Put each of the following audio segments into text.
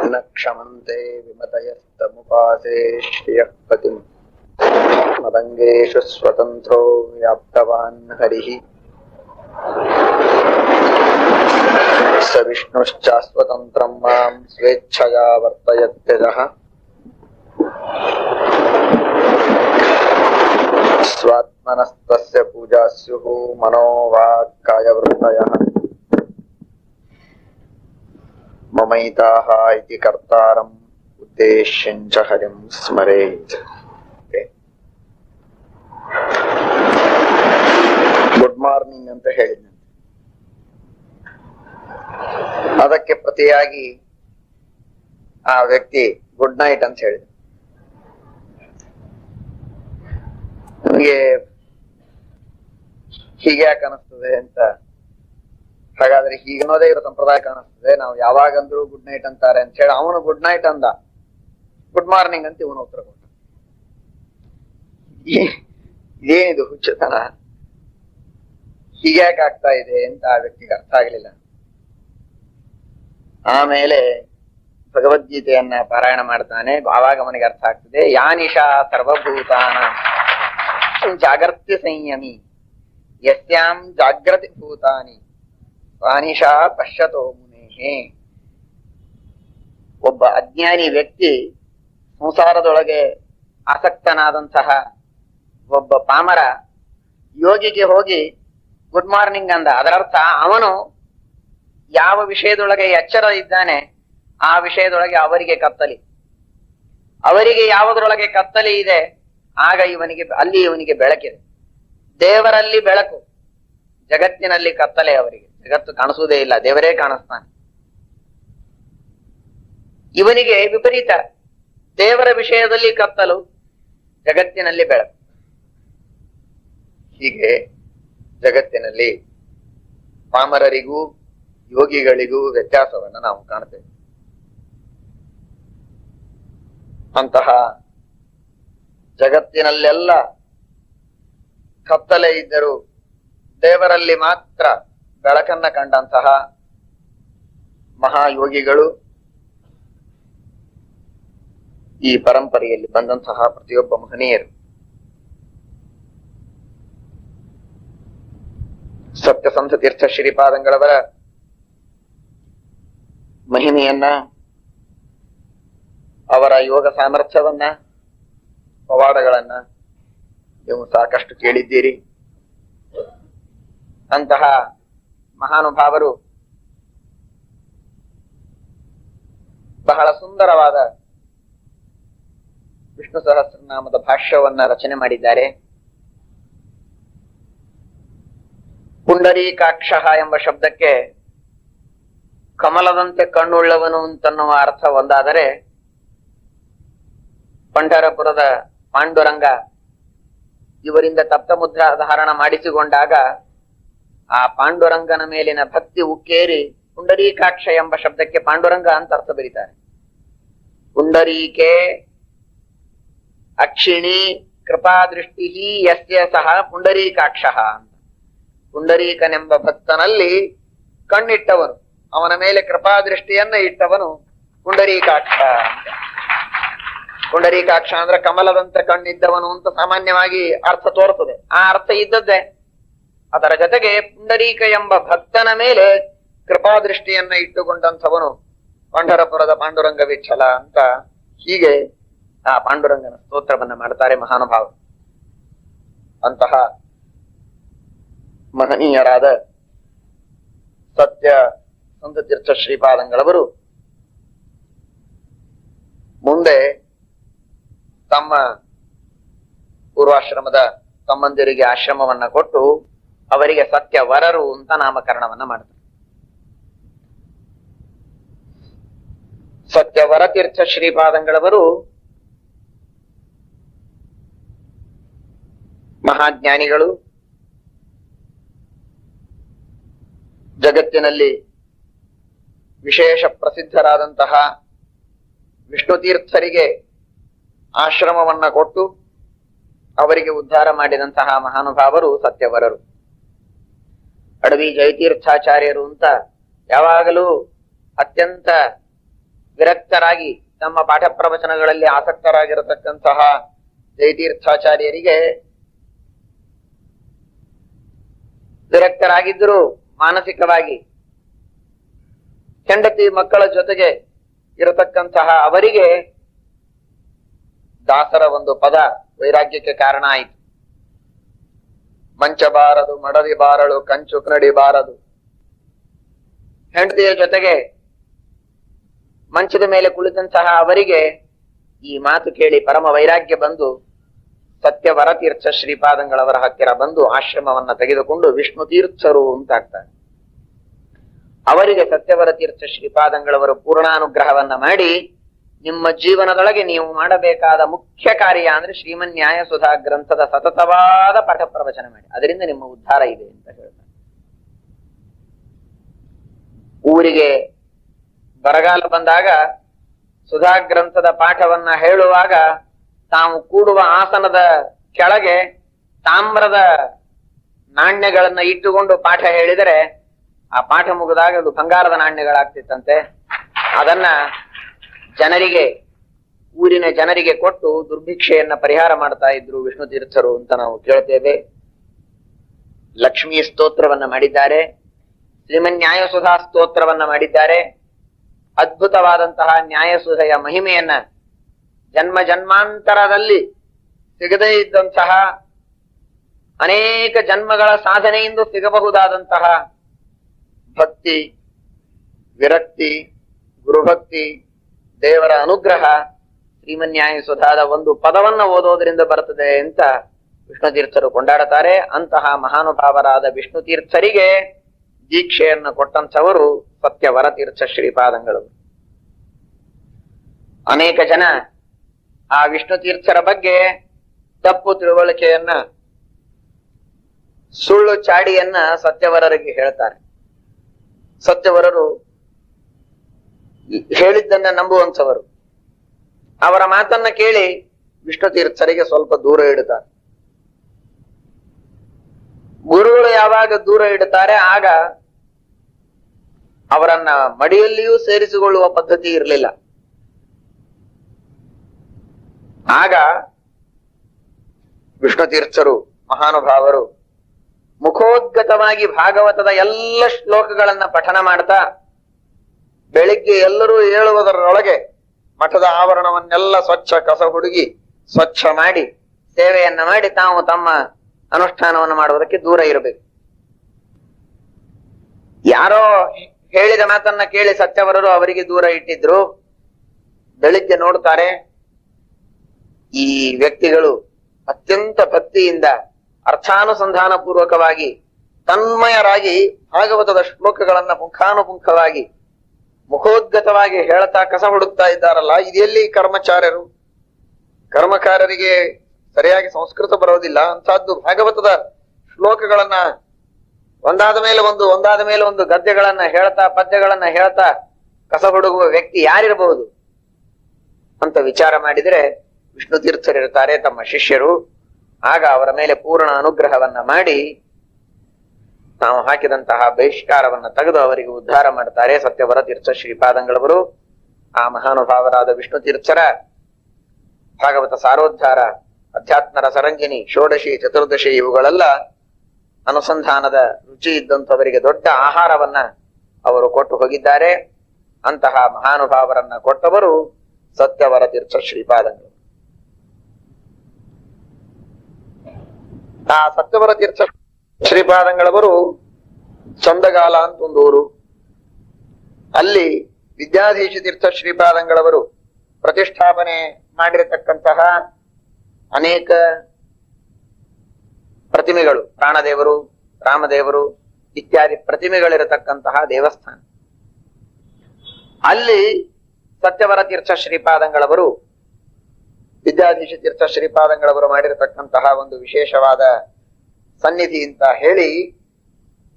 न क्षमन्ते विमतयस्तमुपासे श्रियः पतिम् मदङ्गेषु स्वतन्त्रो व्याप्तवान् हरिः स विष्णुश्चास्वतन्त्रं मां स्वेच्छया वर्तयत्यजः स्वात्मनस्तस्य पूजा स्युः मनो वाक्कायवृत्तयः ममैताः इति कर्तारम् उद्देश्यं च हरिं स्मरेत्. ಗುಡ್ ಮಾರ್ನಿಂಗ್ ಅಂತ ಹೇಳಿದ್ನಂತೆ. ಅದಕ್ಕೆ ಪ್ರತಿಯಾಗಿ ಆ ವ್ಯಕ್ತಿ ಗುಡ್ ನೈಟ್ ಅಂತ ಹೇಳಿದ. ನನಗೆ ಹೀಗೆ ಯಾಕೆ ಅನಿಸ್ತದೆ ಅಂತ, ಹಾಗಾದ್ರೆ ಹೀಗನ್ನೋದೇ ಇರೋ ಸಂಪ್ರದಾಯ ಕಾಣಿಸ್ತದೆ, ನಾವು ಯಾವಾಗಂದ್ರು ಗುಡ್ ನೈಟ್ ಅಂತಾರೆ ಅಂತ ಹೇಳಿ ಅವನು ಗುಡ್ ನೈಟ್ ಅಂದ, ಗುಡ್ ಮಾರ್ನಿಂಗ್ ಅಂತ ಇವನು ಉತ್ತರ ಕೊಟ್ಟ. ಇದೇನಿದು ಹುಚ್ಚತನ, ಹೀಗ್ಯಾಕೆ ಆಗ್ತಾ ಇದೆ ಅಂತ ಆ ವ್ಯಕ್ತಿಗೆ ಅರ್ಥ ಆಗ್ಲಿಲ್ಲ. ಆಮೇಲೆ ಭಗವದ್ಗೀತೆಯನ್ನ ಪಾರಾಯಣ ಮಾಡ್ತಾನೆ. ಆವಾಗ ಅವನಿಗೆ ಅರ್ಥ ಆಗ್ತದೆ, ಯಾನಿಶಾ ಸರ್ವಭೂತಾನ ಜಾಗರ್ತಿ ಸಂಯಮಿ ಯಸ್ಯಾಂ ಜಾಗ್ರತಿ ಭೂತಾನಿ ವಾನಿಶಾ ಪಶ್ಯತೋ ಮುನೇಹೇ. ಒಬ್ಬ ಅಜ್ಞಾನಿ ವ್ಯಕ್ತಿ ಸಂಸಾರದೊಳಗೆ ಆಸಕ್ತನಾದಂತಹ ಒಬ್ಬ ಪಾಮರ ಯೋಗಿಗೆ ಹೋಗಿ ಗುಡ್ ಮಾರ್ನಿಂಗ್ ಅಂದ. ಅದರರ್ಥ ಅವನು ಯಾವ ವಿಷಯದೊಳಗೆ ಎಚ್ಚರ ಇದ್ದಾನೆ ಆ ವಿಷಯದೊಳಗೆ ಅವರಿಗೆ ಕತ್ತಲಿ, ಅವರಿಗೆ ಯಾವುದರೊಳಗೆ ಕತ್ತಲಿ ಇದೆ ಆಗ ಇವನಿಗೆ ಬೆಳಕಿದೆ. ದೇವರಲ್ಲಿ ಬೆಳಕು, ಜಗತ್ತಿನಲ್ಲಿ ಕತ್ತಲೆ. ಅವರಿಗೆ ಜಗತ್ತು ಕಾಣಿಸುವುದೇ ಇಲ್ಲ, ದೇವರೇ ಕಾಣಿಸ್ತಾನೆ. ಇವನಿಗೆ ವಿಪರೀತ, ದೇವರ ವಿಷಯದಲ್ಲಿ ಕತ್ತಲು, ಜಗತ್ತಿನಲ್ಲಿ ಬೆಳಕು. ಹೀಗೆ ಜಗತ್ತಿನಲ್ಲಿ ಪಾಮರರಿಗೂ ಯೋಗಿಗಳಿಗೂ ವ್ಯತ್ಯಾಸವನ್ನ ನಾವು ಕಾಣ್ತೇವೆ. ಅಂತಹ ಜಗತ್ತಿನಲ್ಲೆಲ್ಲ ಕತ್ತಲೆ ಇದ್ದರೂ ದೇವರಲ್ಲಿ ಮಾತ್ರ ಬೆಳಕನ್ನ ಕಂಡಂತಹ ಮಹಾಯೋಗಿಗಳು, ಈ ಪರಂಪರೆಯಲ್ಲಿ ಬಂದಂತಹ ಪ್ರತಿಯೊಬ್ಬ ಮಹನೀಯರು. ಸತ್ಯಸಂಧ ತೀರ್ಥ ಶ್ರೀಪಾದಂಗಳವರ ಮಹಿಮೆಯನ್ನ, ಅವರ ಯೋಗ ಸಾಮರ್ಥ್ಯವನ್ನ, ಪವಾಡಗಳನ್ನ ನೀವು ಸಾಕಷ್ಟು ಕೇಳಿದ್ದೀರಿ. ಅಂತಹ ಮಹಾನುಭಾವರು ಬಹಳ ಸುಂದರವಾದ ವಿಷ್ಣು ಸಹಸ್ರನಾಮದ ಭಾಷ್ಯವನ್ನ ರಚನೆ ಮಾಡಿದ್ದಾರೆ. ಪುಂಡರೀಕಾಕ್ಷ ಎಂಬ ಶಬ್ದಕ್ಕೆ ಕಮಲದಂತೆ ಕಣ್ಣುಳ್ಳವನು ಅಂತನ್ನುವ ಅರ್ಥ ಒಂದಾದರೆ, ಪಂಢರಪುರದ ಪಾಂಡುರಂಗ ಇವರಿಂದ ತಪ್ತಮುದ್ರಾ ಧಾರಣ ಮಾಡಿಸಿಕೊಂಡಾಗ ಆ ಪಾಂಡುರಂಗನ ಮೇಲಿನ ಭಕ್ತಿ ಉಕ್ಕೇರಿ ಪುಂಡರೀಕಾಕ್ಷ ಎಂಬ ಶಬ್ದಕ್ಕೆ ಪಾಂಡುರಂಗ ಅಂತ ಅರ್ಥ ಬರೀತಾರೆ. ಪುಂಡರೀಕೆ ಅಕ್ಷಿಣಿ ಕೃಪಾದೃಷ್ಟಿ ಯಸ್ಯ ಸಹ ಪುಂಡರೀಕಾಕ್ಷ ಅಂತ. ಪುಂಡರೀಕನೆಂಬ ಭಕ್ತನಲ್ಲಿ ಕಣ್ಣಿಟ್ಟವನು, ಅವನ ಮೇಲೆ ಕೃಪಾದೃಷ್ಟಿಯನ್ನ ಇಟ್ಟವನು ಪುಂಡರೀಕಾಕ್ಷ ಅಂತ. ಪುಂಡರೀಕಾಕ್ಷ ಅಂದ್ರೆ ಕಮಲದಂತೆ ಕಣ್ಣಿದ್ದವನು ಅಂತ ಸಾಮಾನ್ಯವಾಗಿ ಅರ್ಥ ತೋರ್ತದೆ. ಆ ಅರ್ಥ ಇದ್ದದ್ದೇ. ಅದರ ಜೊತೆಗೆ ಪುಂಡರೀಕ ಎಂಬ ಭಕ್ತನ ಮೇಲೆ ಕೃಪಾದೃಷ್ಟಿಯನ್ನ ಇಟ್ಟುಕೊಂಡಂಥವನು ಪಂಢರಪುರದ ಪಾಂಡುರಂಗ ವಿಠಲ ಅಂತ. ಹೀಗೆ ಆ ಪಾಂಡುರಂಗನ ಸ್ತೋತ್ರವನ್ನ ಮಾಡ್ತಾರೆ ಮಹಾನುಭಾವ. ಅಂತಹ ಮಹನೀಯರಾದ ಸತ್ಯ ಸಂತ ತೀರ್ಥ ಶ್ರೀಪಾದಂಗಳವರು ಮುಂದೆ ತಮ್ಮ ಪೂರ್ವಾಶ್ರಮದ ತಮ್ಮಂದಿರಿಗೆ ಆಶ್ರಮವನ್ನ ಕೊಟ್ಟು ಅವರಿಗೆ ಸತ್ಯವರರು ಅಂತ ನಾಮಕರಣವನ್ನ ಮಾಡ್ತಾರೆ. ಸತ್ಯವರ ತೀರ್ಥ ಶ್ರೀಪಾದಂಗಳವರು ಮಹಾಜ್ಞಾನಿಗಳು. ಜಗತ್ತಿನಲ್ಲಿ ವಿಶೇಷ ಪ್ರಸಿದ್ಧರಾದಂತಹ ವಿಷ್ಣು ತೀರ್ಥರಿಗೆ ಆಶ್ರಮವನ್ನ ಕೊಟ್ಟು ಅವರಿಗೆ ಉದ್ಧಾರ ಮಾಡಿದಂತಹ ಮಹಾನುಭಾವರು ಸತ್ಯವರರು. ಅಡವಿ ಜಯತೀರ್ಥಾಚಾರ್ಯರು ಅಂತ ಯಾವಾಗಲೂ ಅತ್ಯಂತ ವಿರಕ್ತರಾಗಿ ತಮ್ಮ ಪಾಠ ಪ್ರವಚನಗಳಲ್ಲಿ ಆಸಕ್ತರಾಗಿರತಕ್ಕಂತಹ ಜಯತೀರ್ಥಾಚಾರ್ಯರಿಗೆ ವಿರಕ್ತರಾಗಿದ್ದರೂ ಮಾನಸಿಕವಾಗಿ ಹೆಂಡತಿ ಮಕ್ಕಳ ಜೊತೆಗೆ ಇರತಕ್ಕಂತಹ ಅವರಿಗೆ ದಾಸರ ಒಂದು ಪದ ವೈರಾಗ್ಯಕ್ಕೆ ಕಾರಣ ಆಯಿತು. ಮಂಚ ಬಾರದು ಮಡದಿ ಬಾರಳು ಕಂಚು ಕನ್ನಡಿ ಬಾರದು. ಹೆಂಡತಿಯ ಜೊತೆಗೆ ಮಂಚದ ಮೇಲೆ ಕುಳಿತಂತಹ ಅವರಿಗೆ ಈ ಮಾತು ಕೇಳಿ ಪರಮ ವೈರಾಗ್ಯ ಬಂದು ಸತ್ಯವರ ತೀರ್ಥ ಶ್ರೀಪಾದಂಗಳವರ ಹತ್ತಿರ ಬಂದು ಆಶ್ರಮವನ್ನ ತೆಗೆದುಕೊಂಡು ವಿಷ್ಣು ತೀರ್ಥರು ಅಂತಾಗ್ತಾರೆ. ಅವರಿಗೆ ಸತ್ಯವರ ತೀರ್ಥ ಶ್ರೀಪಾದಂಗಳವರು ಪೂರ್ಣಾನುಗ್ರಹವನ್ನ ಮಾಡಿ, ನಿಮ್ಮ ಜೀವನದೊಳಗೆ ನೀವು ಮಾಡಬೇಕಾದ ಮುಖ್ಯ ಕಾರ್ಯ ಅಂದ್ರೆ ಶ್ರೀಮನ್ ನ್ಯಾಯ ಸುಧಾ ಗ್ರಂಥದ ಸತತವಾದ ಪಾಠ ಪ್ರವಚನ ಮಾಡಿ, ಅದರಿಂದ ನಿಮ್ಮ ಉದ್ಧಾರ ಇದೆ ಅಂತ ಹೇಳ್ತಾರೆ. ಊರಿಗೆ ಬರಗಾಲ ಬಂದಾಗ ಸುಧಾ ಗ್ರಂಥದ ಪಾಠವನ್ನ ಹೇಳುವಾಗ ತಾವು ಕೂಡುವ ಆಸನದ ಕೆಳಗೆ ತಾಮ್ರದ ನಾಣ್ಯಗಳನ್ನ ಇಟ್ಟುಕೊಂಡು ಪಾಠ ಹೇಳಿದರೆ ಆ ಪಾಠ ಮುಗಿದಾಗ ಅದು ಬಂಗಾರದ ನಾಣ್ಯಗಳಾಗ್ತಿತ್ತಂತೆ. ಅದನ್ನ ಜನರಿಗೆ, ಊರಿನ ಜನರಿಗೆ ಕೊಟ್ಟು ದುರ್ಭಿಕ್ಷೆಯನ್ನ ಪರಿಹಾರ ಮಾಡ್ತಾ ಇದ್ರು ವಿಷ್ಣು ತೀರ್ಥರು ಅಂತ ನಾವು ಕೇಳ್ತೇವೆ. ಲಕ್ಷ್ಮೀ ಸ್ತೋತ್ರವನ್ನ ಮಾಡಿದ್ದಾರೆ, ಶ್ರೀಮನ್ ನ್ಯಾಯಸುಧಾ ಸ್ತೋತ್ರವನ್ನ ಮಾಡಿದ್ದಾರೆ. ಅದ್ಭುತವಾದಂತಹ ನ್ಯಾಯಸುಧೆಯ ಮಹಿಮೆಯನ್ನ ಜನ್ಮ ಜನ್ಮಾಂತರದಲ್ಲಿ ಸಿಗದೇ ಇದ್ದಂತಹ, ಅನೇಕ ಜನ್ಮಗಳ ಸಾಧನೆಯಿಂದ ಸಿಗಬಹುದಾದಂತಹ ಭಕ್ತಿ, ವಿರಕ್ತಿ, ಗುರುಭಕ್ತಿ, ದೇವರ ಅನುಗ್ರಹ ಶ್ರೀಮನ್ಯಾಯಸುಧಾದ ಒಂದು ಪದವನ್ನ ಓದೋದ್ರಿಂದ ಬರ್ತದೆ ಅಂತ ವಿಷ್ಣು ತೀರ್ಥರು ಕೊಂಡಾಡುತ್ತಾರೆ. ಅಂತಹ ಮಹಾನುಭಾವರಾದ ವಿಷ್ಣು ತೀರ್ಥರಿಗೆ ದೀಕ್ಷೆಯನ್ನು ಕೊಟ್ಟಂಥವರು ಸತ್ಯವರ ತೀರ್ಥ ಶ್ರೀಪಾದಂಗಳು. ಅನೇಕ ಜನ ಆ ವಿಷ್ಣು ತೀರ್ಥರ ಬಗ್ಗೆ ತಪ್ಪು ತಿಳುವಳಿಕೆಯನ್ನ, ಸುಳ್ಳು ಚಾಡಿಯನ್ನ ಸತ್ಯವರರಿಗೆ ಹೇಳ್ತಾರೆ. ಸತ್ಯವರರು ಹೇಳಿದ್ದನ್ನ ನಂಬುವಂಥವರು. ಅವರ ಮಾತನ್ನ ಕೇಳಿ ವಿಷ್ಣು ತೀರ್ಥರಿಗೆ ಸ್ವಲ್ಪ ದೂರ ಇಡುತ್ತಾರೆ. ಗುರುಗಳು ಯಾವಾಗ ದೂರ ಇಡುತ್ತಾರೆ ಆಗ ಅವರನ್ನ ಮಡಿಯಲ್ಲಿಯೂ ಸೇರಿಸಿಕೊಳ್ಳುವ ಪದ್ಧತಿ ಇರಲಿಲ್ಲ. ಆಗ ವಿಷ್ಣು ತೀರ್ಥರು ಮಹಾನುಭಾವರು ಮುಖೋದ್ಗತವಾಗಿ ಭಾಗವತದ ಎಲ್ಲ ಶ್ಲೋಕಗಳನ್ನ ಪಠನ ಮಾಡ್ತಾ ಬೆಳಿಗ್ಗೆ ಎಲ್ಲರೂ ಏಳುವುದರೊಳಗೆ ಮಠದ ಆವರಣವನ್ನೆಲ್ಲ ಸ್ವಚ್ಛ ಕಸ ಹುಡುಗಿ ಸ್ವಚ್ಛ ಮಾಡಿ ಸೇವೆಯನ್ನ ಮಾಡಿ ತಾವು ತಮ್ಮ ಅನುಷ್ಠಾನವನ್ನು ಮಾಡುವುದಕ್ಕೆ ದೂರ ಇರಬೇಕು. ಯಾರೋ ಹೇಳಿದ ಮಾತನ್ನ ಕೇಳಿ ಸತ್ಯವರರು ಅವರಿಗೆ ದೂರ ಇಟ್ಟಿದ್ರು. ಬೆಳಿಗ್ಗೆ ನೋಡ್ತಾರೆ ಈ ವ್ಯಕ್ತಿಗಳು ಅತ್ಯಂತ ಭಕ್ತಿಯಿಂದ ಅರ್ಥಾನುಸಂಧಾನ ಪೂರ್ವಕವಾಗಿ ತನ್ಮಯರಾಗಿ ಭಾಗವತದ ಶ್ಲೋಕಗಳನ್ನ ಪುಂಖಾನುಪುಂಖವಾಗಿ ಮುಖೋದ್ಗತವಾಗಿ ಹೇಳ್ತಾ ಕಸ ಹುಡುಕ್ತಾ ಇದ್ದಾರಲ್ಲ, ಇದೆಲ್ಲಿ ಕರ್ಮಚಾರ್ಯರು? ಕರ್ಮಕಾರರಿಗೆ ಸರಿಯಾಗಿ ಸಂಸ್ಕೃತ ಬರೋದಿಲ್ಲ. ಅಂತಹದ್ದು ಭಾಗವತದ ಶ್ಲೋಕಗಳನ್ನ ಒಂದಾದ ಮೇಲೆ ಒಂದು ಗದ್ಯಗಳನ್ನ ಹೇಳ್ತಾ ಪದ್ಯಗಳನ್ನ ಹೇಳ್ತಾ ಕಸ ಹುಡುಗುವ ವ್ಯಕ್ತಿ ಯಾರಿರಬಹುದು ಅಂತ ವಿಚಾರ ಮಾಡಿದ್ರೆ ವಿಷ್ಣು ತೀರ್ಥರಿರ್ತಾರೆ, ತಮ್ಮ ಶಿಷ್ಯರು. ಆಗ ಅವರ ಮೇಲೆ ಪೂರ್ಣ ಅನುಗ್ರಹವನ್ನ ಮಾಡಿ ನಾವು ಹಾಕಿದಂತಹ ಬಹಿಷ್ಕಾರವನ್ನ ತೆಗೆದು ಅವರಿಗೆ ಉದ್ಧಾರ ಮಾಡ್ತಾರೆ ಸತ್ಯವರ ತೀರ್ಥ ಶ್ರೀಪಾದಂಗಳವರು. ಆ ಮಹಾನುಭಾವರಾದ ವಿಷ್ಣು ತೀರ್ಥರ ಭಾಗವತ ಸಾರೋದ್ಧಾರ, ಅಧ್ಯಾತ್ಮ ರಸರಂಗಿನಿ, ಷೋಡಶಿ, ಚತುರ್ದಶಿ ಇವುಗಳೆಲ್ಲ ಅನುಸಂಧಾನದ ರುಚಿ ಇದ್ದಂಥವರಿಗೆ ದೊಡ್ಡ ಆಹಾರವನ್ನ ಅವರು ಕೊಟ್ಟು ಹೋಗಿದ್ದಾರೆ. ಅಂತಹ ಮಹಾನುಭಾವರನ್ನ ಕೊಟ್ಟವರು ಸತ್ಯವರ ತೀರ್ಥ ಶ್ರೀಪಾದಂಗಳು. ಆ ಸತ್ಯವರ ತೀರ್ಥ ಶ್ರೀಪಾದಂಗಳವರು ಚಂದಗಾಲ ಅಂತ ಒಂದು ಊರು, ಅಲ್ಲಿ ವಿದ್ಯಾಧೀಶ ತೀರ್ಥ ಶ್ರೀಪಾದಂಗಳವರು ಪ್ರತಿಷ್ಠಾಪನೆ ಮಾಡಿರತಕ್ಕಂತಹ ಅನೇಕ ಪ್ರತಿಮೆಗಳು, ಪ್ರಾಣದೇವರು, ರಾಮದೇವರು ಇತ್ಯಾದಿ ಪ್ರತಿಮೆಗಳಿರತಕ್ಕಂತಹ ದೇವಸ್ಥಾನ. ಅಲ್ಲಿ ಸತ್ಯವರ ತೀರ್ಥ ಶ್ರೀಪಾದಂಗಳವರು ವಿದ್ಯಾಧೀಶ ತೀರ್ಥ ಶ್ರೀಪಾದಂಗಳವರು ಮಾಡಿರತಕ್ಕಂತಹ ಒಂದು ವಿಶೇಷವಾದ ಸನ್ನಿಧಿ ಅಂತ ಹೇಳಿ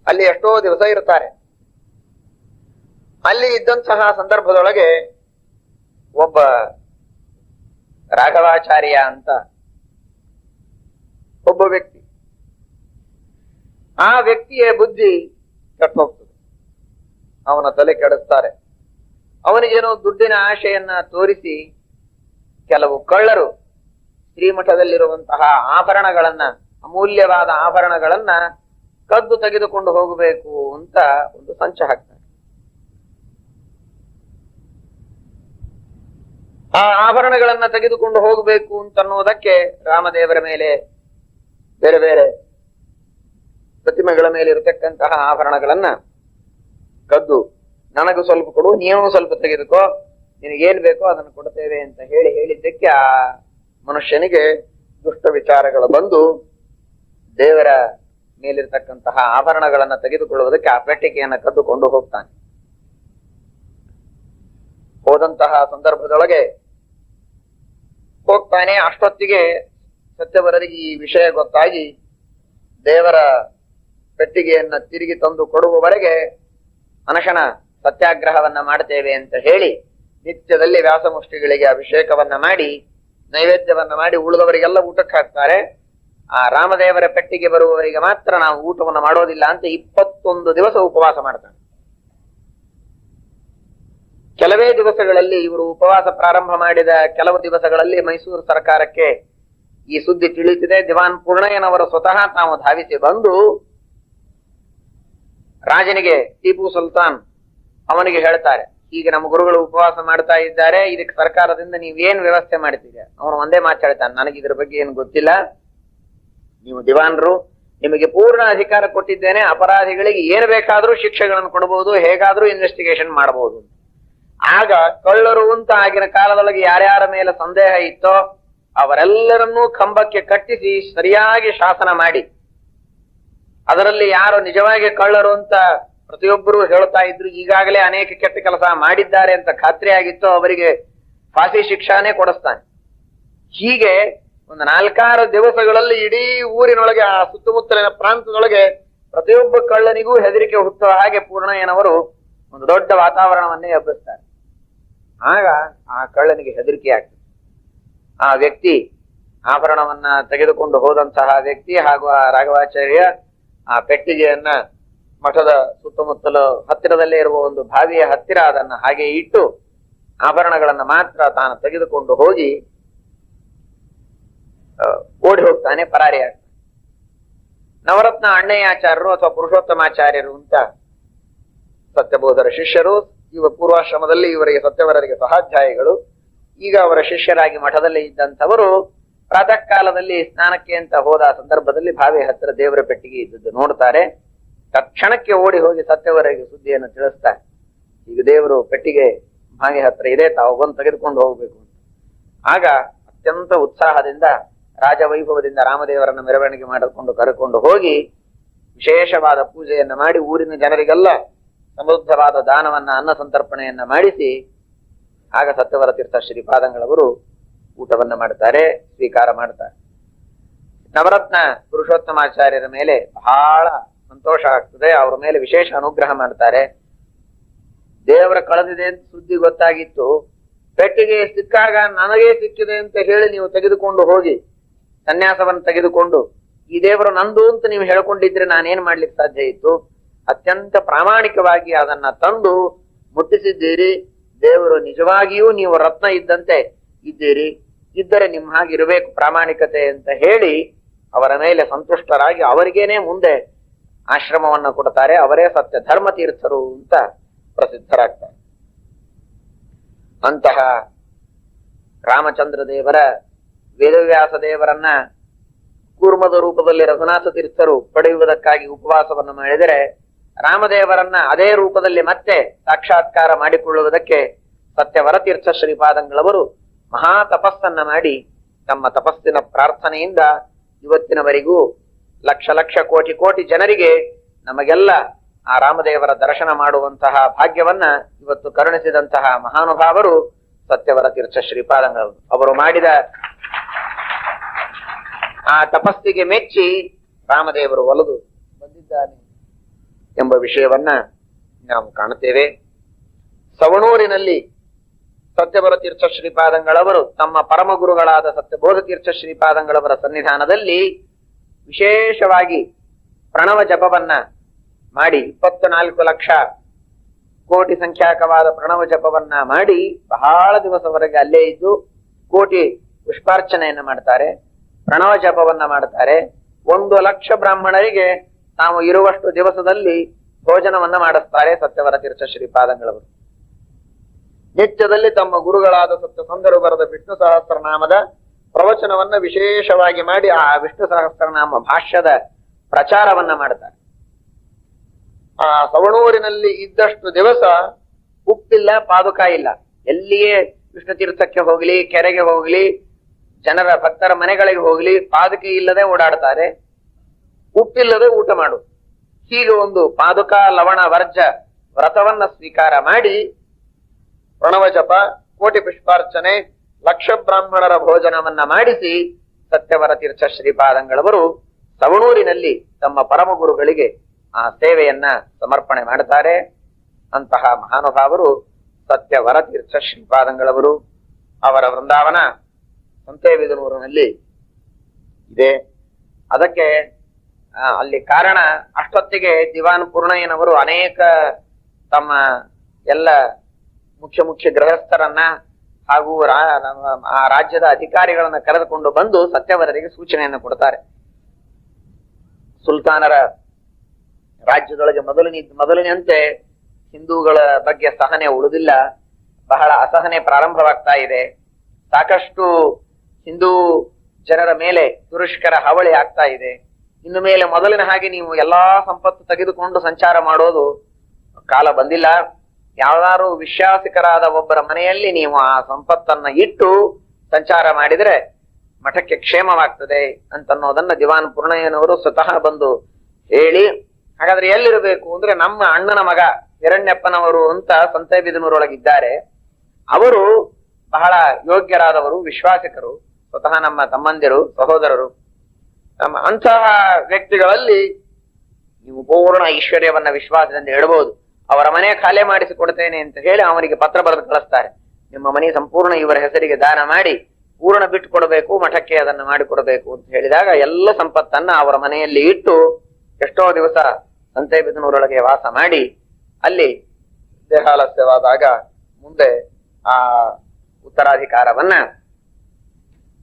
ಅಲ್ಲಿ ಎಷ್ಟೋ ದಿವಸ ಇರ್ತಾರೆ. ಅಲ್ಲಿ ಇದ್ದಂತಹ ಸಂದರ್ಭದೊಳಗೆ ಒಬ್ಬ ರಾಘವಾಚಾರ್ಯ ಅಂತ ಒಬ್ಬ ವ್ಯಕ್ತಿ, ಆ ವ್ಯಕ್ತಿಯ ಬುದ್ಧಿ ಕೆಟ್ಟೋಗ್ತದೆ, ಅವನ ತಲೆ ಕೆಡಿಸ್ತಾರೆ. ಅವನಿಗೇನೋ ದುಡ್ಡಿನ ಆಶೆಯನ್ನ ತೋರಿಸಿ ಕೆಲವು ಕಳ್ಳರು ಶ್ರೀಮಠದಲ್ಲಿರುವಂತಹ ಆಭರಣಗಳನ್ನ, ಅಮೂಲ್ಯವಾದ ಆಭರಣಗಳನ್ನ ಕದ್ದು ತೆಗೆದುಕೊಂಡು ಹೋಗಬೇಕು ಅಂತ ಒಂದು ಸಂಚ ಹಾಕ್ತಾರೆ. ಆ ಆಭರಣಗಳನ್ನ ತೆಗೆದುಕೊಂಡು ಹೋಗಬೇಕು ಅಂತನ್ನೋದಕ್ಕೆ ರಾಮದೇವರ ಮೇಲೆ, ಬೇರೆ ಬೇರೆ ಪ್ರತಿಮೆಗಳ ಮೇಲೆ ಇರತಕ್ಕಂತಹ ಆಭರಣಗಳನ್ನ ಕದ್ದು, ನನಗೂ ಸ್ವಲ್ಪ ಕೊಡು, ನೀವು ಸ್ವಲ್ಪ ತೆಗೆದುಕೋ, ನಿನಗೇನ್ ಬೇಕೋ ಅದನ್ನು ಕೊಡ್ತೇವೆ ಅಂತ ಹೇಳಿದ್ದಕ್ಕೆ ಆ ಮನುಷ್ಯನಿಗೆ ದುಷ್ಟ ವಿಚಾರಗಳು ಬಂದು ದೇವರ ಮೇಲಿರ್ತಕ್ಕಂತಹ ಆಭರಣಗಳನ್ನ ತೆಗೆದುಕೊಳ್ಳುವುದಕ್ಕೆ ಆ ಪೆಟ್ಟಿಗೆಯನ್ನ ಕದ್ದುಕೊಂಡು ಹೋಗ್ತಾನೆ. ಹೋದಂತಹ ಸಂದರ್ಭದೊಳಗೆ ಹೋಗ್ತಾನೆ. ಅಷ್ಟೊತ್ತಿಗೆ ಸತ್ಯವರರಿಗೆ ಈ ವಿಷಯ ಗೊತ್ತಾಗಿ ದೇವರ ಪೆಟ್ಟಿಗೆಯನ್ನ ತಿರುಗಿ ತಂದು ಕೊಡುವವರೆಗೆ ಅನಶನ ಸತ್ಯಾಗ್ರಹವನ್ನ ಮಾಡ್ತೇವೆ ಅಂತ ಹೇಳಿ ನಿತ್ಯದಲ್ಲಿ ವ್ಯಾಸಮುಷ್ಟಿಗಳಿಗೆ ಅಭಿಷೇಕವನ್ನ ಮಾಡಿ ನೈವೇದ್ಯವನ್ನ ಮಾಡಿ ಉಳಿದವರಿಗೆಲ್ಲ ಊಟಕ್ಕೆ ಹಾಕ್ತಾರೆ. ಆ ರಾಮದೇವರ ಪೆಟ್ಟಿಗೆ ಬರುವವರಿಗೆ ಮಾತ್ರ ನಾವು ಊಟವನ್ನು ಮಾಡೋದಿಲ್ಲ ಅಂತ 21 ದಿವಸ ಉಪವಾಸ ಮಾಡ್ತಾನೆ. ಕೆಲವೇ ದಿವಸಗಳಲ್ಲಿ, ಇವರು ಉಪವಾಸ ಪ್ರಾರಂಭ ಮಾಡಿದ ಕೆಲವು ದಿವಸಗಳಲ್ಲಿ ಮೈಸೂರು ಸರ್ಕಾರಕ್ಕೆ ಈ ಸುದ್ದಿ ತಿಳಿಸಿದೆ. ದಿವಾನ್ ಪೂರ್ಣಯ್ಯನವರು ಸ್ವತಃ ತಾವು ಧಾವಿಸಿ ಬಂದು ರಾಜನಿಗೆ, ಟಿಪ್ಪು ಸುಲ್ತಾನ್ ಅವನಿಗೆ ಹೇಳ್ತಾರೆ, ಹೀಗೆ ನಮ್ಮ ಗುರುಗಳು ಉಪವಾಸ ಮಾಡ್ತಾ ಇದ್ದಾರೆ, ಇದಕ್ಕೆ ಸರ್ಕಾರದಿಂದ ನೀವೇನ್ ವ್ಯವಸ್ಥೆ ಮಾಡ್ತೀರಿ? ಅವನು ಒಂದೇ ಮಾತಾಡ್ತಾನೆ, ನನಗೆ ಇದ್ರ ಬಗ್ಗೆ ಏನು ಗೊತ್ತಿಲ್ಲ, ನೀವು ದಿವಾನ್ರು, ನಿಮಗೆ ಪೂರ್ಣ ಅಧಿಕಾರ ಕೊಟ್ಟಿದ್ದೇನೆ, ಅಪರಾಧಿಗಳಿಗೆ ಏನು ಬೇಕಾದ್ರೂ ಶಿಕ್ಷೆಗಳನ್ನು ಕೊಡಬಹುದು, ಹೇಗಾದ್ರೂ ಇನ್ವೆಸ್ಟಿಗೇಷನ್ ಮಾಡಬಹುದು. ಆಗ ಕಳ್ಳರು ಅಂತ ಆಗಿನ ಕಾಲದೊಳಗೆ ಯಾರ್ಯಾರ ಮೇಲೆ ಸಂದೇಹ ಇತ್ತೋ ಅವರೆಲ್ಲರನ್ನೂ ಕಂಬಕ್ಕೆ ಕಟ್ಟಿಸಿ ಸರಿಯಾಗಿ ಶಾಸನ ಮಾಡಿ, ಅದರಲ್ಲಿ ಯಾರು ನಿಜವಾಗಿ ಕಳ್ಳರು ಅಂತ ಪ್ರತಿಯೊಬ್ಬರು ಹೇಳ್ತಾ ಇದ್ರು, ಈಗಾಗಲೇ ಅನೇಕ ಕೆಟ್ಟ ಕೆಲಸ ಮಾಡಿದ್ದಾರೆ ಅಂತ ಖಾತ್ರಿ ಆಗಿತ್ತು, ಅವರಿಗೆ ಫಾಸಿ ಶಿಕ್ಷಾನೇ ಕೊಡಿಸ್ತಾನೆ. ಹೀಗೆ ಒಂದು 4-6 ದಿವಸಗಳಲ್ಲಿ ಇಡೀ ಊರಿನೊಳಗೆ, ಆ ಸುತ್ತಮುತ್ತಲಿನ ಪ್ರಾಂತದೊಳಗೆ ಪ್ರತಿಯೊಬ್ಬ ಕಳ್ಳನಿಗೂ ಹೆದರಿಕೆ ಹುಟ್ಟುವ ಹಾಗೆ ಪೂರ್ಣಯ್ಯನವರು ಒಂದು ದೊಡ್ಡ ವಾತಾವರಣವನ್ನೇ ಎಬ್ಬಿಸ್ತಾರೆ. ಆಗ ಆ ಕಳ್ಳನಿಗೆ ಹೆದರಿಕೆ ಆಗ್ತದೆ. ಆ ವ್ಯಕ್ತಿ, ಆಭರಣವನ್ನ ತೆಗೆದುಕೊಂಡು ಹೋದಂತಹ ವ್ಯಕ್ತಿ ಹಾಗೂ ಆ ರಾಘವಾಚಾರ್ಯ ಆ ಪೆಟ್ಟಿಗೆಯನ್ನ ಮಠದ ಸುತ್ತಮುತ್ತಲು ಹತ್ತಿರದಲ್ಲೇ ಇರುವ ಒಂದು ಬಾವಿಯ ಹತ್ತಿರ ಅದನ್ನ ಹಾಗೆ ಇಟ್ಟು ಆಭರಣಗಳನ್ನ ಮಾತ್ರ ತಾನು ತೆಗೆದುಕೊಂಡು ಹೋಗಿ ಓಡಿ ಹೋಗ್ತಾನೆ, ಪರಾರಿಯಾಗ್ತಾನೆ. ನವರತ್ನ ಅಣ್ಣಯ್ಯಾಚಾರ್ಯರು ಅಥವಾ ಪುರುಷೋತ್ತಮಾಚಾರ್ಯರು ಅಂತ ಸತ್ಯಬೋಧರ ಶಿಷ್ಯರು, ಇವ ಪೂರ್ವಾಶ್ರಮದಲ್ಲಿ ಇವರಿಗೆ ಸತ್ಯವರರಿಗೆ ಸಹಾಧ್ಯಾಯಿಗಳು. ಈಗ ಅವರ ಶಿಷ್ಯರಾಗಿ ಮಠದಲ್ಲಿ ಇದ್ದಂಥವರು ಪ್ರಾತಃ ಕಾಲದಲ್ಲಿ ಸ್ನಾನಕ್ಕೆ ಅಂತ ಹೋದ ಸಂದರ್ಭದಲ್ಲಿ ಬಾವಿ ಹತ್ತಿರ ದೇವರ ಪೆಟ್ಟಿಗೆ ಇದ್ದದ್ದು ನೋಡ್ತಾರೆ. ತಕ್ಷಣಕ್ಕೆ ಓಡಿ ಹೋಗಿ ಸತ್ಯವರರಿಗೆ ಸುದ್ದಿಯನ್ನು ತಿಳಿಸ್ತಾರೆ, ಈಗ ದೇವರು ಪೆಟ್ಟಿಗೆ ಬಾವಿ ಹತ್ರ ಇದೆ, ತಾವು ಬಂದು ತೆಗೆದುಕೊಂಡು ಹೋಗ್ಬೇಕು ಅಂತ. ಆಗ ಅತ್ಯಂತ ಉತ್ಸಾಹದಿಂದ ರಾಜವೈಭವದಿಂದ ರಾಮದೇವರನ್ನ ಮೆರವಣಿಗೆ ಮಾಡಿಕೊಂಡು ಕರೆಕೊಂಡು ಹೋಗಿ ವಿಶೇಷವಾದ ಪೂಜೆಯನ್ನ ಮಾಡಿ ಊರಿನ ಜನರಿಗೆಲ್ಲ ಸಮೃದ್ಧವಾದ ದಾನವನ್ನ, ಅನ್ನ ಸಂತರ್ಪಣೆಯನ್ನ ಮಾಡಿಸಿ ಆಗ ಸತ್ಯವರ ತೀರ್ಥ ಶ್ರೀಪಾದಂಗಳವರು ಊಟವನ್ನ ಮಾಡ್ತಾರೆ, ಸ್ವೀಕಾರ ಮಾಡ್ತಾರೆ. ನವರತ್ನ ಪುರುಷೋತ್ತಮಾಚಾರ್ಯರ ಮೇಲೆ ಬಹಳ ಸಂತೋಷ ಆಗ್ತದೆ, ಅವರ ಮೇಲೆ ವಿಶೇಷ ಅನುಗ್ರಹ ಮಾಡ್ತಾರೆ. ದೇವರ ಕಳೆದಿದೆ ಅಂತ ಸುದ್ದಿ ಗೊತ್ತಾಗಿತ್ತು, ಪೆಟ್ಟಿಗೆ ಸಿಕ್ಕಾಗ ನನಗೇ ಸಿಕ್ಕಿದೆ ಅಂತ ಹೇಳಿ ನೀವು ತೆಗೆದುಕೊಂಡು ಹೋಗಿ ಸನ್ಯಾಸವನ್ನು ತೆಗೆದುಕೊಂಡು ಈ ದೇವರು ನಂದು ಅಂತ ನೀವು ಹೇಳ್ಕೊಂಡಿದ್ರೆ ನಾನೇನ್ ಮಾಡ್ಲಿಕ್ಕೆ ಸಾಧ್ಯ ಇತ್ತು? ಅತ್ಯಂತ ಪ್ರಾಮಾಣಿಕವಾಗಿ ಅದನ್ನ ತಂದು ಮುಟ್ಟಿಸಿದ್ದೀರಿ. ದೇವರು ನಿಜವಾಗಿಯೂ ನೀವು ರತ್ನ ಇದ್ದಂತೆ ಇದ್ದೀರಿ, ಇದ್ದರೆ ನಿಮ್ಮ ಹಾಗಿರಬೇಕು ಪ್ರಾಮಾಣಿಕತೆ ಅಂತ ಹೇಳಿ ಅವರ ಮೇಲೆ ಸಂತುಷ್ಟರಾಗಿ ಅವರಿಗೇನೆ ಮುಂದೆ ಆಶ್ರಮವನ್ನ ಕೊಡ್ತಾರೆ. ಅವರೇ ಸತ್ಯ ಧರ್ಮ ತೀರ್ಥರು ಅಂತ ಪ್ರಸಿದ್ಧರಾಗ್ತಾರೆ. ಅಂತಹ ರಾಮಚಂದ್ರ ದೇವರ, ವೇದವ್ಯಾಸ ದೇವರನ್ನ ಕೂರ್ಮದ ರೂಪದಲ್ಲಿ ರಘುನಾಥ ತೀರ್ಥರು ಪಡೆಯುವುದಕ್ಕಾಗಿ ಉಪವಾಸವನ್ನು ಮಾಡಿದರೆ, ರಾಮದೇವರನ್ನ ಅದೇ ರೂಪದಲ್ಲಿ ಮತ್ತೆ ಸಾಕ್ಷಾತ್ಕಾರ ಮಾಡಿಕೊಳ್ಳುವುದಕ್ಕೆ ಸತ್ಯವರ ತೀರ್ಥ ಶ್ರೀಪಾದಂಗಳವರು ಮಹಾ ತಪಸ್ಸನ್ನ ಮಾಡಿ ತಮ್ಮ ತಪಸ್ಸಿನ ಪ್ರಾರ್ಥನೆಯಿಂದ ಇವತ್ತಿನವರೆಗೂ ಲಕ್ಷ ಲಕ್ಷ ಕೋಟಿ ಕೋಟಿ ಜನರಿಗೆ ನಮಗೆಲ್ಲ ಆ ರಾಮದೇವರ ದರ್ಶನ ಮಾಡುವಂತಹ ಭಾಗ್ಯವನ್ನ ಇವತ್ತು ಕರುಣಿಸಿದಂತಹ ಮಹಾನುಭಾವರು ಸತ್ಯವರ ತೀರ್ಥ ಶ್ರೀಪಾದಂಗಳವರು. ಅವರು ಮಾಡಿದ ಆ ತಪಸ್ಸಿಗೆ ಮೆಚ್ಚಿ ರಾಮದೇವರು ಒಲಿದು ಬಂದಿದ್ದಾನೆ ಎಂಬ ವಿಷಯವನ್ನ ನಾವು ಕಾಣುತ್ತೇವೆ. ಸವಣೂರಿನಲ್ಲಿ ಸತ್ಯವರ ತೀರ್ಥ ಶ್ರೀಪಾದಂಗಳವರು ತಮ್ಮ ಪರಮ ಗುರುಗಳಾದ ಸತ್ಯಬೋಧ ತೀರ್ಥ ಶ್ರೀಪಾದಂಗಳವರ ಸನ್ನಿಧಾನದಲ್ಲಿ ವಿಶೇಷವಾಗಿ ಪ್ರಣವ ಜಪವನ್ನ ಮಾಡಿ 24 ಲಕ್ಷ ಕೋಟಿ ಸಂಖ್ಯಾಕವಾದ ಪ್ರಣವ ಜಪವನ್ನ ಮಾಡಿ ಬಹಳ ದಿವಸವರೆಗೆ ಅಲ್ಲೇ ಇದ್ದು ಕೋಟಿ ಪುಷ್ಪಾರ್ಚನೆಯನ್ನ ಮಾಡ್ತಾರೆ, ಪ್ರಣವ ಜಪವನ್ನ ಮಾಡ್ತಾರೆ. 1,00,000 ಬ್ರಾಹ್ಮಣರಿಗೆ ತಾವು ಇರುವಷ್ಟು ದಿವಸದಲ್ಲಿ ಭೋಜನವನ್ನ ಮಾಡಿಸ್ತಾರೆ ಸತ್ಯವರ ತೀರ್ಥ ಶ್ರೀಪಾದಂಗಳವರು. ನಿತ್ಯದಲ್ಲಿ ತಮ್ಮ ಗುರುಗಳಾದ ಸತ್ಯಸಂಧರು ಬರೆದ ವಿಷ್ಣು ಸಹಸ್ರನಾಮದ ಪ್ರವಚನವನ್ನ ವಿಶೇಷವಾಗಿ ಮಾಡಿ ಆ ವಿಷ್ಣು ಸಹಸ್ರನಾಮ ಭಾಷ್ಯದ ಪ್ರಚಾರವನ್ನ ಮಾಡ್ತಾರೆ. ಆ ಸವಣೂರಿನಲ್ಲಿ ಇದ್ದಷ್ಟು ದಿವಸ ಉಪ್ಪಿಲ್ಲ, ಪಾದುಕ ಇಲ್ಲ. ಎಲ್ಲಿಯೇ ವಿಷ್ಣು ತೀರ್ಥಕ್ಕೆ ಹೋಗ್ಲಿ, ಕೆರೆಗೆ ಹೋಗ್ಲಿ, ಜನರ ಭಕ್ತರ ಮನೆಗಳಿಗೆ ಹೋಗ್ಲಿ, ಪಾದುಕೆ ಇಲ್ಲದೆ ಓಡಾಡ್ತಾರೆ, ಉಪ್ಪಿಲ್ಲದೆ ಊಟ ಮಾಡು. ಹೀಗೆ ಒಂದು ಪಾದುಕ ಲವಣ ವರ್ಜ ವ್ರತವನ್ನ ಸ್ವೀಕಾರ ಮಾಡಿ ಪ್ರಣವ ಜಪ, ಕೋಟಿ ಪುಷ್ಪಾರ್ಚನೆ, 1,00,000 ಬ್ರಾಹ್ಮಣರ ಭೋಜನವನ್ನ ಮಾಡಿಸಿ ಸತ್ಯವರ ತೀರ್ಥ ಶ್ರೀಪಾದಂಗಳವರು ಸವಣೂರಿನಲ್ಲಿ ತಮ್ಮ ಪರಮ ಗುರುಗಳಿಗೆ ಆ ಸೇವೆಯನ್ನ ಸಮರ್ಪಣೆ ಮಾಡುತ್ತಾರೆ. ಅಂತಹ ಮಹಾನುಭಾವರು ಸತ್ಯವರ ತೀರ್ಥ ಶ್ರೀಪಾದಂಗಳವರು. ಅವರ ವೃಂದಾವನ ಸಂತೇಬಿದನೂರಿನಲ್ಲಿ ಇದೆ. ಅದಕ್ಕೆ ಅಲ್ಲಿ ಕಾರಣ, ಅಷ್ಟೊತ್ತಿಗೆ ದಿವಾನ್ ಪೂರ್ಣಯ್ಯನವರು ಅನೇಕ ತಮ್ಮ ಎಲ್ಲ ಮುಖ್ಯ ಗೃಹಸ್ಥರನ್ನ ಹಾಗೂ ಆ ರಾಜ್ಯದ ಅಧಿಕಾರಿಗಳನ್ನ ಕರೆದುಕೊಂಡು ಬಂದು ಸತ್ಯವರರಿಗೆ ಸೂಚನೆಯನ್ನು ಕೊಡ್ತಾರೆ. ಸುಲ್ತಾನರ ರಾಜ್ಯದೊಳಗೆ ಮೊದಲಿನಂತೆ ಹಿಂದೂಗಳ ಬಗ್ಗೆ ಸಹನೆ ಉಳಿದಿಲ್ಲ, ಬಹಳ ಅಸಹನೆ ಪ್ರಾರಂಭವಾಗ್ತಾ ಇದೆ. ಸಾಕಷ್ಟು ಹಿಂದೂ ಜನರ ಮೇಲೆ ತುರುಷ್ಕರ ಹಾವಳಿ ಆಗ್ತಾ ಇದೆ. ಇನ್ನು ಮೇಲೆ ಮೊದಲಿನ ಹಾಗೆ ನೀವು ಎಲ್ಲಾ ಸಂಪತ್ತು ತೆಗೆದುಕೊಂಡು ಸಂಚಾರ ಮಾಡೋದು ಕಾಲ ಬಂದಿಲ್ಲ. ಯಾವ್ದಾರು ವಿಶ್ವಾಸಿಕರಾದ ಒಬ್ಬರ ಮನೆಯಲ್ಲಿ ನೀವು ಆ ಸಂಪತ್ತನ್ನ ಇಟ್ಟು ಸಂಚಾರ ಮಾಡಿದ್ರೆ ಮಠಕ್ಕೆ ಕ್ಷೇಮವಾಗ್ತದೆ ಅಂತನ್ನೋದನ್ನ ದಿವಾನ್ ಪೂರ್ಣಯ್ಯನವರು ಸ್ವತಃ ಬಂದು ಹೇಳಿ, ಹಾಗಾದ್ರೆ ಎಲ್ಲಿರಬೇಕು ಅಂದ್ರೆ ನಮ್ಮ ಅಣ್ಣನ ಮಗ ಹಿರಣ್ಯಪ್ಪನವರು ಅಂತ ಸಂತೇಬಿದನೂರೊಳಗಿದ್ದಾರೆ. ಅವರು ಬಹಳ ಯೋಗ್ಯರಾದವರು, ವಿಶ್ವಾಸಿಕರು, ಸ್ವತಃ ನಮ್ಮ ತಮ್ಮಂದಿರು, ಸಹೋದರರು. ಅಂತಹ ವ್ಯಕ್ತಿಗಳಲ್ಲಿ ನೀವು ಪೂರ್ಣ ಐಶ್ವರ್ಯವನ್ನ ವಿಶ್ವಾಸದಿಂದ ಇಡಬಹುದು. ಅವರ ಮನೆ ಖಾಲಿ ಮಾಡಿಸಿಕೊಡ್ತೇನೆ ಅಂತ ಹೇಳಿ ಅವನಿಗೆ ಪತ್ರ ಬರೆದು ಕಳಿಸ್ತಾರೆ. ನಿಮ್ಮ ಮನೆ ಸಂಪೂರ್ಣ ಇವರ ಹೆಸರಿಗೆ ದಾನ ಮಾಡಿ ಪೂರ್ಣ ಬಿಟ್ಟು ಕೊಡಬೇಕು, ಮಠಕ್ಕೆ ಅದನ್ನು ಮಾಡಿಕೊಡಬೇಕು ಅಂತ ಹೇಳಿದಾಗ ಎಲ್ಲ ಸಂಪತ್ತನ್ನ ಅವರ ಮನೆಯಲ್ಲಿ ಇಟ್ಟು ಎಷ್ಟೋ ದಿವಸ ಸಂತೇಬಿದನೂರೊಳಗೆ ವಾಸ ಮಾಡಿ ಅಲ್ಲಿ ದೇಹಾಲಸ್ಯವಾದಾಗ ಮುಂದೆ ಆ ಉತ್ತರಾಧಿಕಾರವನ್ನ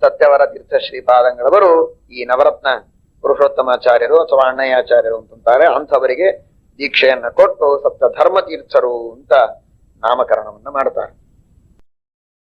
ಸತ್ಯವರ ತೀರ್ಥ ಶ್ರೀಪಾದಂಗಳವರು ಈ ನವರತ್ನ ಪುರುಷೋತ್ತಮಾಚಾರ್ಯರು ಅಥವಾ ಅಣ್ಣಯ್ಯಾಚಾರ್ಯರು ಅಂತಂತಾರೆ, ಅಂಥವರಿಗೆ ದೀಕ್ಷೆಯನ್ನ ಕೊಟ್ಟು ಸಪ್ತ ಧರ್ಮ ತೀರ್ಥರು ಅಂತ ನಾಮಕರಣವನ್ನ ಮಾಡ್ತಾರೆ.